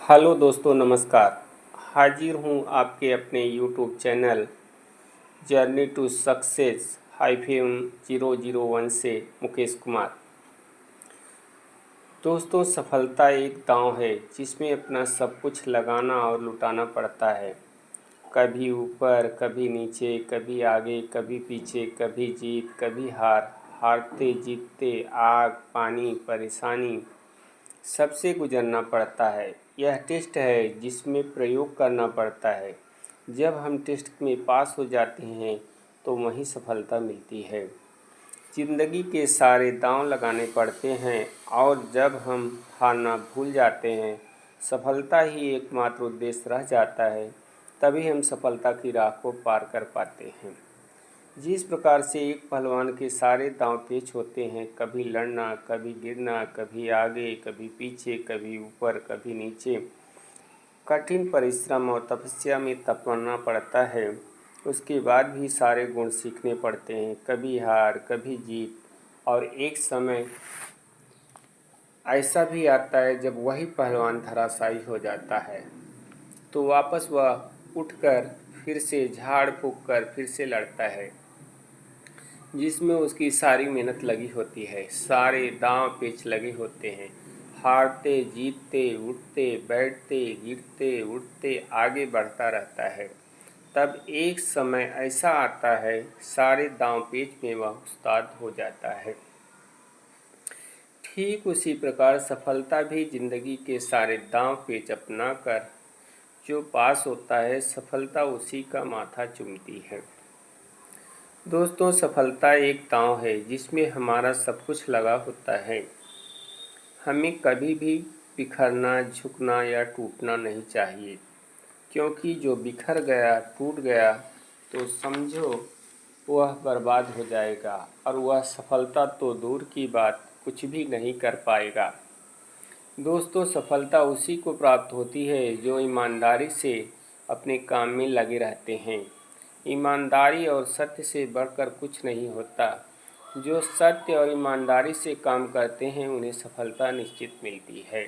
Hello दोस्तों, नमस्कार। हाजिर हूँ आपके अपने YouTube channel journey to success -001 से मुकेश कुमार। दोस्तों, सफलता एक दांव है जिसमें अपना सब कुछ लगाना और लुटाना पड़ता है। कभी ऊपर, कभी नीचे, कभी आगे, कभी पीछे, कभी जीत, कभी हार। हारते जीतते, आग पानी परेशानी सबसे गुजरना पड़ता है। यह टेस्ट है जिसमें प्रयोग करना पड़ता है। जब हम टेस्ट में पास हो जाते हैं तो वहीं सफलता मिलती है। ज़िंदगी के सारे दांव लगाने पड़ते हैं और जब हम हारना भूल जाते हैं, सफलता ही एकमात्र उद्देश्य रह जाता है, तभी हम सफलता की राह को पार कर पाते हैं। जिस प्रकार से एक पहलवान के सारे दांव पेच होते हैं, कभी लड़ना, कभी गिरना, कभी आगे, कभी पीछे, कभी ऊपर, कभी नीचे, कठिन परिश्रम और तपस्या में तपना पड़ता है। उसके बाद भी सारे गुण सीखने पड़ते हैं, कभी हार, कभी जीत। और एक समय ऐसा भी आता है जब वही पहलवान धराशायी हो जाता है, तो वापस वह उठकर फिर से झाड़ फूँक कर फिर से लड़ता है, जिसमें उसकी सारी मेहनत लगी होती है, सारे दांव पेच लगे होते हैं। हारते जीतते, उठते बैठते, गिरते उठते आगे बढ़ता रहता है। तब एक समय ऐसा आता है, सारे दांव पेच में वह उस्ताद हो जाता है। ठीक उसी प्रकार सफलता भी जिंदगी के सारे दांव पेच अपना कर जो पास होता है, सफलता उसी का माथा चूमती है। दोस्तों, सफलता एक दांव है जिसमें हमारा सब कुछ लगा होता है। हमें कभी भी बिखरना, झुकना या टूटना नहीं चाहिए, क्योंकि जो बिखर गया, टूट गया तो समझो वह बर्बाद हो जाएगा और वह सफलता तो दूर की बात, कुछ भी नहीं कर पाएगा। दोस्तों, सफलता उसी को प्राप्त होती है जो ईमानदारी से अपने काम में लगे रहते हैं। ईमानदारी और सत्य से बढ़कर कुछ नहीं होता। जो सत्य और ईमानदारी से काम करते हैं उन्हें सफलता निश्चित मिलती है,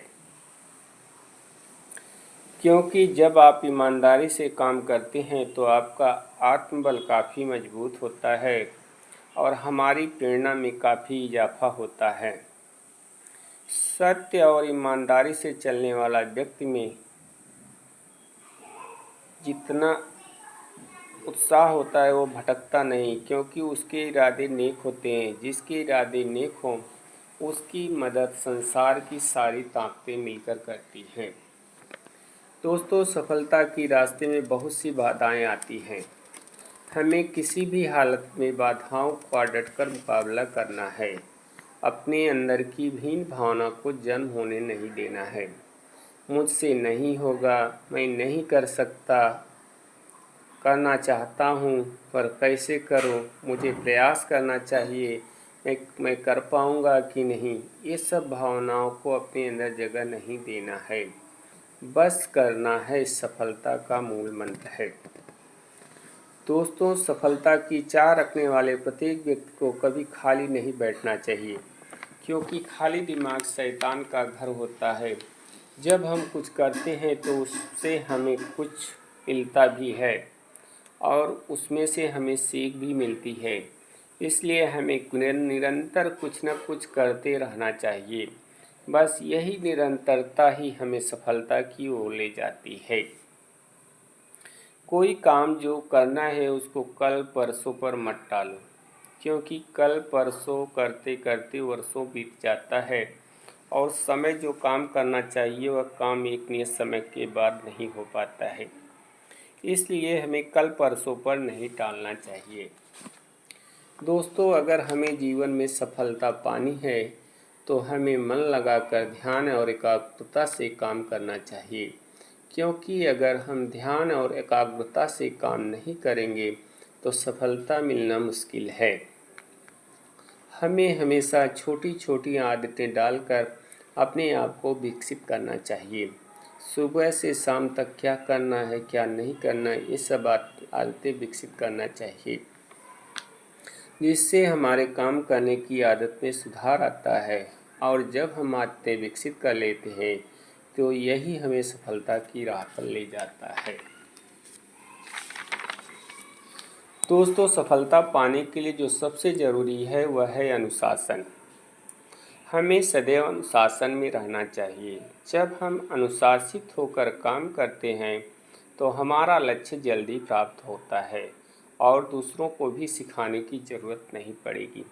क्योंकि जब आप ईमानदारी से काम करते हैं तो आपका आत्मबल काफ़ी मजबूत होता है और हमारी प्रेरणा में काफ़ी इजाफा होता है। सत्य और ईमानदारी से चलने वाला व्यक्ति में जितना उत्साह होता है वो भटकता नहीं, क्योंकि उसके इरादे नेक होते हैं। जिसके इरादे नेक हों उसकी मदद संसार की सारी ताकतें मिलकर करती हैं। दोस्तों, सफलता की रास्ते में बहुत सी बाधाएं आती हैं। हमें किसी भी हालत में बाधाओं का डटकर मुकाबला करना है। अपने अंदर की हीन भावना को जन्म होने नहीं देना है। मुझसे नहीं होगा, मैं नहीं कर सकता, करना चाहता हूँ पर कैसे करूँ, मुझे प्रयास करना चाहिए, मैं कर पाऊँगा कि नहीं, ये सब भावनाओं को अपने अंदर जगह नहीं देना है। बस करना है, सफलता का मूल मंत्र है। दोस्तों, सफलता की चाह रखने वाले प्रत्येक व्यक्ति को कभी खाली नहीं बैठना चाहिए, क्योंकि खाली दिमाग शैतान का घर होता है। जब हम कुछ करते हैं तो उससे हमें कुछ मिलता भी है और उसमें से हमें सीख भी मिलती है। इसलिए हमें निरंतर कुछ न कुछ करते रहना चाहिए। बस यही निरंतरता ही हमें सफलता की ओर ले जाती है। कोई काम जो करना है उसको कल परसों पर मत टालो, क्योंकि कल परसों करते करते वर्षों बीत जाता है और समय जो काम करना चाहिए वह काम एक नियत समय के बाद नहीं हो पाता है। इसलिए हमें कल परसों पर नहीं टालना चाहिए। दोस्तों, अगर हमें जीवन में सफलता पानी है तो हमें मन लगाकर ध्यान और एकाग्रता से काम करना चाहिए, क्योंकि अगर हम ध्यान और एकाग्रता से काम नहीं करेंगे तो सफलता मिलना मुश्किल है। हमें हमेशा छोटी छोटी आदतें डालकर अपने आप को विकसित करना चाहिए। सुबह से शाम तक क्या करना है, क्या नहीं करना है, ये सब आदतें विकसित करना चाहिए, जिससे हमारे काम करने की आदत में सुधार आता है। और जब हम आदतें विकसित कर लेते हैं तो यही हमें सफलता की राह पर ले जाता है। दोस्तों, सफलता पाने के लिए जो सबसे ज़रूरी है वह है अनुशासन। हमें सदैव अनुशासन में रहना चाहिए। जब हम अनुशासित होकर काम करते हैं तो हमारा लक्ष्य जल्दी प्राप्त होता है और दूसरों को भी सिखाने की ज़रूरत नहीं पड़ेगी,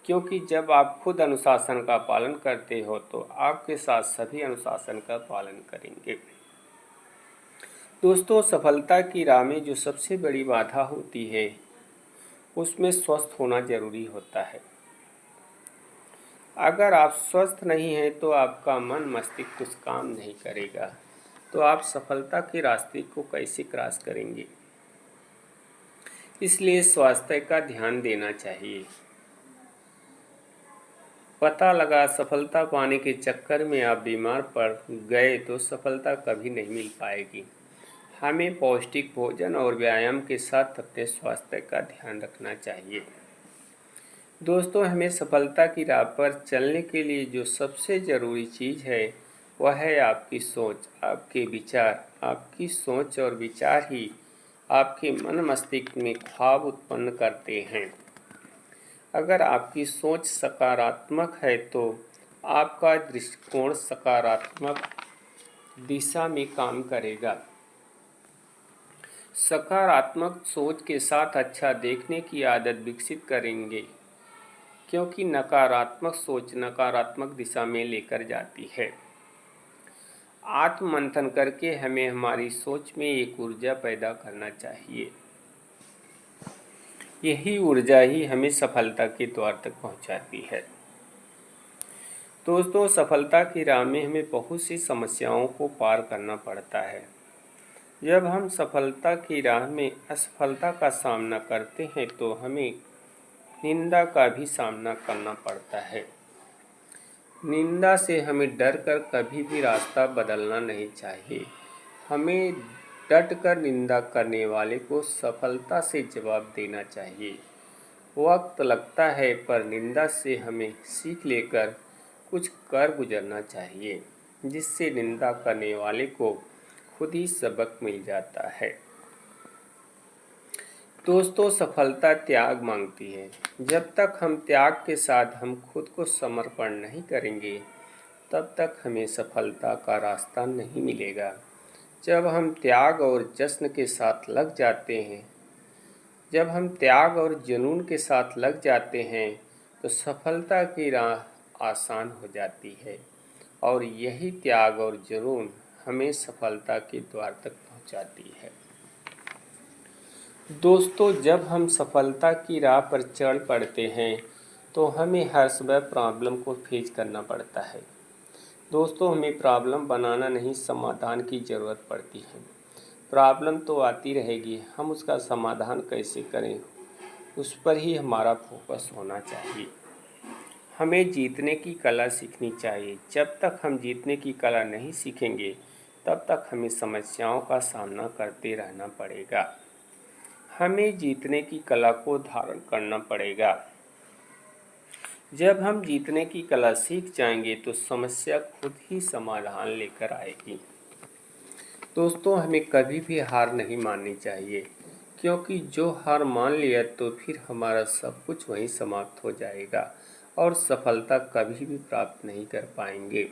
क्योंकि जब आप खुद अनुशासन का पालन करते हो तो आपके साथ सभी अनुशासन का पालन करेंगे। दोस्तों, सफलता की राह में जो सबसे बड़ी बाधा होती है उसमें स्वस्थ होना ज़रूरी होता है। अगर आप स्वस्थ नहीं हैं तो आपका मन मस्तिष्क कुछ काम नहीं करेगा, तो आप सफलता के रास्ते को कैसे क्रॉस करेंगे। इसलिए स्वास्थ्य का ध्यान देना चाहिए। पता लगा सफलता पाने के चक्कर में आप बीमार पड़ गए तो सफलता कभी नहीं मिल पाएगी। हमें पौष्टिक भोजन और व्यायाम के साथ अपने स्वास्थ्य का ध्यान रखना चाहिए। दोस्तों, हमें सफलता की राह पर चलने के लिए जो सबसे ज़रूरी चीज़ है वह है आपकी सोच, आपके विचार। आपकी सोच और विचार ही आपके मन मस्तिष्क में ख्वाब उत्पन्न करते हैं। अगर आपकी सोच सकारात्मक है तो आपका दृष्टिकोण सकारात्मक दिशा में काम करेगा। सकारात्मक सोच के साथ अच्छा देखने की आदत विकसित करेंगे, क्योंकि नकारात्मक सोच नकारात्मक दिशा में लेकर जाती है। आत्ममंथन करके हमें हमारी सोच में एक ऊर्जा पैदा करना चाहिए। यही ऊर्जा ही हमें सफलता के द्वार तक पहुंचाती है। दोस्तों, सफलता की राह में हमें बहुत सी समस्याओं को पार करना पड़ता है। जब हम सफलता की राह में असफलता का सामना करते हैं तो हमें निंदा का भी सामना करना पड़ता है। निंदा से हमें डर कर कभी भी रास्ता बदलना नहीं चाहिए। हमें डट कर निंदा करने वाले को सफलता से जवाब देना चाहिए। वक्त लगता है पर निंदा से हमें सीख लेकर कुछ कर गुजरना चाहिए, जिससे निंदा करने वाले को खुद ही सबक मिल जाता है। दोस्तों, सफलता त्याग मांगती है। जब तक हम त्याग के साथ हम खुद को समर्पण नहीं करेंगे तब तक हमें सफलता का रास्ता नहीं मिलेगा। जब हम त्याग और जश्न के साथ लग जाते हैं जब हम त्याग और जुनून के साथ लग जाते हैं तो सफलता की राह आसान हो जाती है और यही त्याग और जुनून हमें सफलता के द्वार तक पहुंचाती है। दोस्तों, जब हम सफलता की राह पर चढ़ पड़ते हैं तो हमें हर सुबह प्रॉब्लम को फेस करना पड़ता है। दोस्तों, हमें प्रॉब्लम बनाना नहीं, समाधान की ज़रूरत पड़ती है। प्रॉब्लम तो आती रहेगी, हम उसका समाधान कैसे करें उस पर ही हमारा फोकस होना चाहिए। हमें जीतने की कला सीखनी चाहिए। जब तक हम जीतने की कला नहीं सीखेंगे तब तक हमें समस्याओं का सामना करते रहना पड़ेगा। हमें जीतने की कला को धारण करना पड़ेगा। जब हम जीतने की कला सीख जाएंगे तो समस्या खुद ही समाधान लेकर आएगी। दोस्तों, हमें कभी भी हार नहीं माननी चाहिए, क्योंकि जो हार मान लिया तो फिर हमारा सब कुछ वहीं समाप्त हो जाएगा और सफलता कभी भी प्राप्त नहीं कर पाएंगे।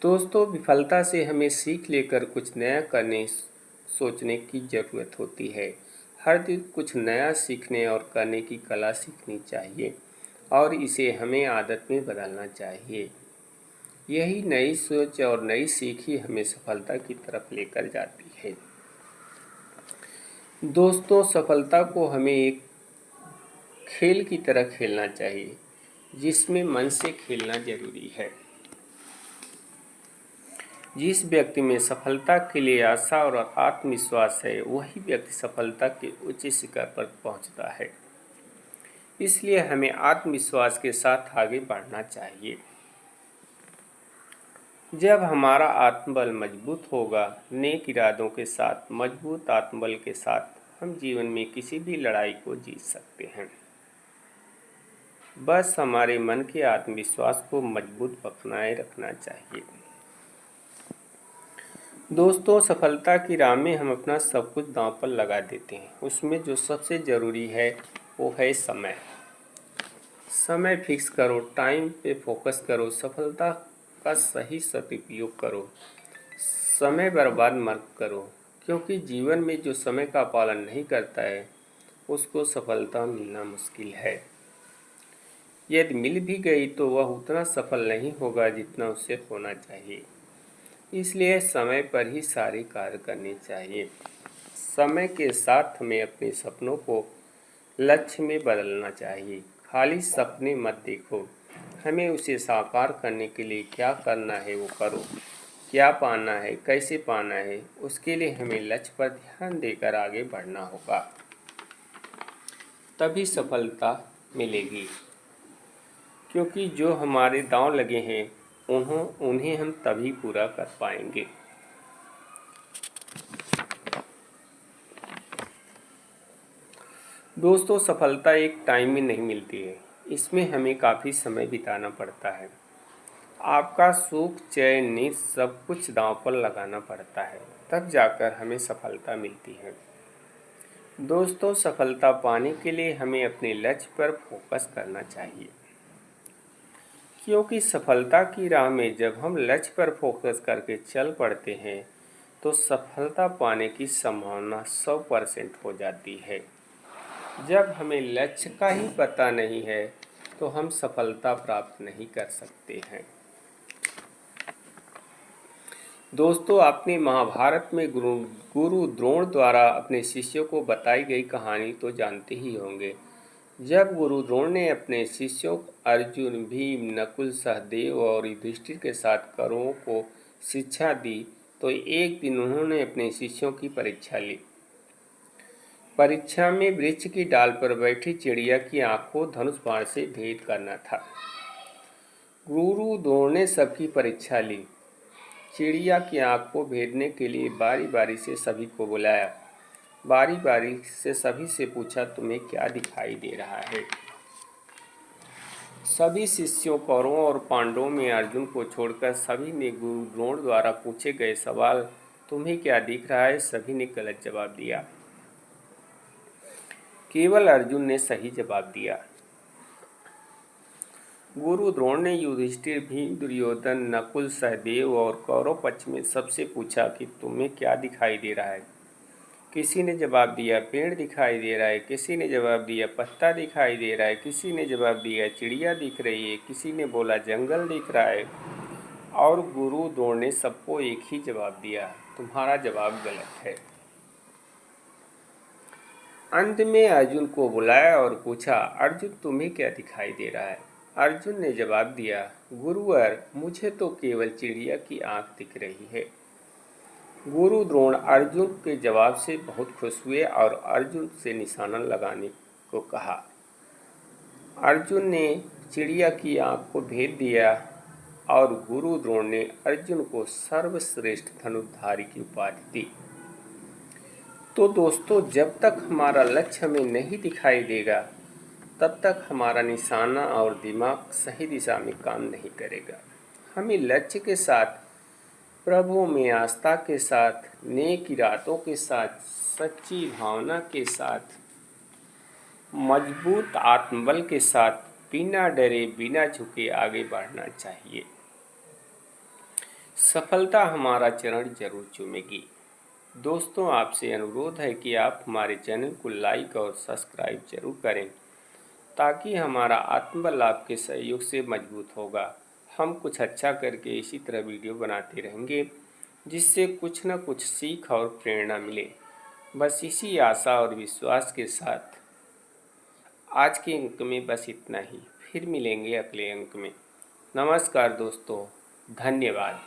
दोस्तों, विफलता से हमें सीख लेकर कुछ नया करने सोचने की ज़रूरत होती है। हर दिन कुछ नया सीखने और करने की कला सीखनी चाहिए और इसे हमें आदत में बदलना चाहिए। यही नई सोच और नई सीख ही हमें सफलता की तरफ लेकर जाती है। दोस्तों, सफलता को हमें एक खेल की तरह खेलना चाहिए, जिसमें मन से खेलना जरूरी है। जिस व्यक्ति में सफलता के लिए आशा और आत्मविश्वास है वही व्यक्ति सफलता के उच्च शिखर पर पहुंचता है। इसलिए हमें आत्मविश्वास के साथ आगे बढ़ना चाहिए। जब हमारा आत्मबल मजबूत होगा, नेक इरादों के साथ, मजबूत आत्मबल के साथ हम जीवन में किसी भी लड़ाई को जीत सकते हैं। बस हमारे मन के आत्मविश्वास को मजबूत बनाए रखना चाहिए। दोस्तों, सफलता की राह में हम अपना सब कुछ दांव पर लगा देते हैं। उसमें जो सबसे ज़रूरी है वो है समय। समय फिक्स करो, टाइम पे फोकस करो, सफलता का सही सदुपयोग करो। समय बर्बाद मत करो, क्योंकि जीवन में जो समय का पालन नहीं करता है उसको सफलता मिलना मुश्किल है। यदि मिल भी गई तो वह उतना सफल नहीं होगा जितना उसे होना चाहिए। इसलिए समय पर ही सारे कार्य करने चाहिए। समय के साथ हमें अपने सपनों को लक्ष्य में बदलना चाहिए। खाली सपने मत देखो, हमें उसे साकार करने के लिए क्या करना है वो करो। क्या पाना है, कैसे पाना है, उसके लिए हमें लक्ष्य पर ध्यान देकर आगे बढ़ना होगा, तभी सफलता मिलेगी। क्योंकि जो हमारे दांव लगे हैं उन्हें हम तभी पूरा कर पाएंगे। दोस्तों, सफलता एक टाइम में नहीं मिलती है, इसमें हमें काफ़ी समय बिताना पड़ता है। आपका सुख, चैन, नींद सब कुछ दांव पर लगाना पड़ता है, तब जाकर हमें सफलता मिलती है। दोस्तों, सफलता पाने के लिए हमें अपने लक्ष्य पर फोकस करना चाहिए, क्योंकि सफलता की राह में जब हम लक्ष्य पर फोकस करके चल पड़ते हैं तो सफलता पाने की संभावना 100% हो जाती है। जब हमें लक्ष्य का ही पता नहीं है तो हम सफलता प्राप्त नहीं कर सकते हैं। दोस्तों, आपने महाभारत में गुरु द्रोण द्वारा अपने शिष्यों को बताई गई कहानी तो जानते ही होंगे। जब गुरु द्रोण ने अपने शिष्यों अर्जुन, भीम, नकुल, सहदेव और युधिष्ठिर के साथ कौरवों को शिक्षा दी तो एक दिन उन्होंने अपने शिष्यों की परीक्षा ली। परीक्षा में वृक्ष की डाल पर बैठी चिड़िया की आँख को धनुष बाण से भेद करना था। गुरु द्रोण ने सबकी परीक्षा ली। चिड़िया की आँख को भेदने के लिए बारी बारी से सभी को बुलाया। बारी बारी से सभी से पूछा, तुम्हें क्या दिखाई दे रहा है? सभी शिष्यों, कौरवों और पांडवों में अर्जुन को छोड़कर सभी ने गुरु द्रोण द्वारा पूछे गए सवाल, तुम्हें क्या दिख रहा है, सभी ने गलत जवाब दिया। केवल अर्जुन ने सही जवाब दिया। गुरु द्रोण ने युधिष्ठिर, भीम, दुर्योधन, नकुल, सहदेव और कौरव पक्ष में सबसे पूछा कि तुम्हें क्या दिखाई दे रहा है। किसी ने जवाब दिया पेड़ दिखाई दे रहा है, किसी ने जवाब दिया पत्ता दिखाई दे रहा है, किसी ने जवाब दिया चिड़िया दिख रही है, किसी ने बोला जंगल दिख रहा है। और गुरु द्रोण ने सबको एक ही जवाब दिया, तुम्हारा जवाब गलत है। अंत में अर्जुन को बुलाया और पूछा, अर्जुन तुम्हें क्या दिखाई दे रहा है? अर्जुन ने जवाब दिया, गुरुवर, मुझे तो केवल चिड़िया की आँख दिख रही है। गुरु द्रोण अर्जुन के जवाब से बहुत खुश हुए और अर्जुन से निशाना लगाने को कहा। अर्जुन ने चिड़िया की आँख को भेद दिया और गुरु द्रोण ने अर्जुन को सर्वश्रेष्ठ धनुर्धारी की उपाधि दी। तो दोस्तों, जब तक हमारा लक्ष्य हमें नहीं दिखाई देगा तब तक हमारा निशाना और दिमाग सही दिशा में काम नहीं करेगा। हमें लक्ष्य के साथ, प्रभु में आस्था के साथ, नेक इरादों के साथ, सच्ची भावना के साथ, मजबूत आत्मबल के साथ, बिना डरे बिना झुके आगे बढ़ना चाहिए। सफलता हमारा चरण जरूर चूमेगी। दोस्तों, आपसे अनुरोध है कि आप हमारे चैनल को लाइक और सब्सक्राइब जरूर करें, ताकि हमारा आत्मबल आपके सहयोग से मजबूत होगा। हम कुछ अच्छा करके इसी तरह वीडियो बनाते रहेंगे, जिससे कुछ न कुछ सीख और प्रेरणा मिले। बस इसी आशा और विश्वास के साथ आज के अंक में बस इतना ही। फिर मिलेंगे अगले अंक में। नमस्कार दोस्तों, धन्यवाद।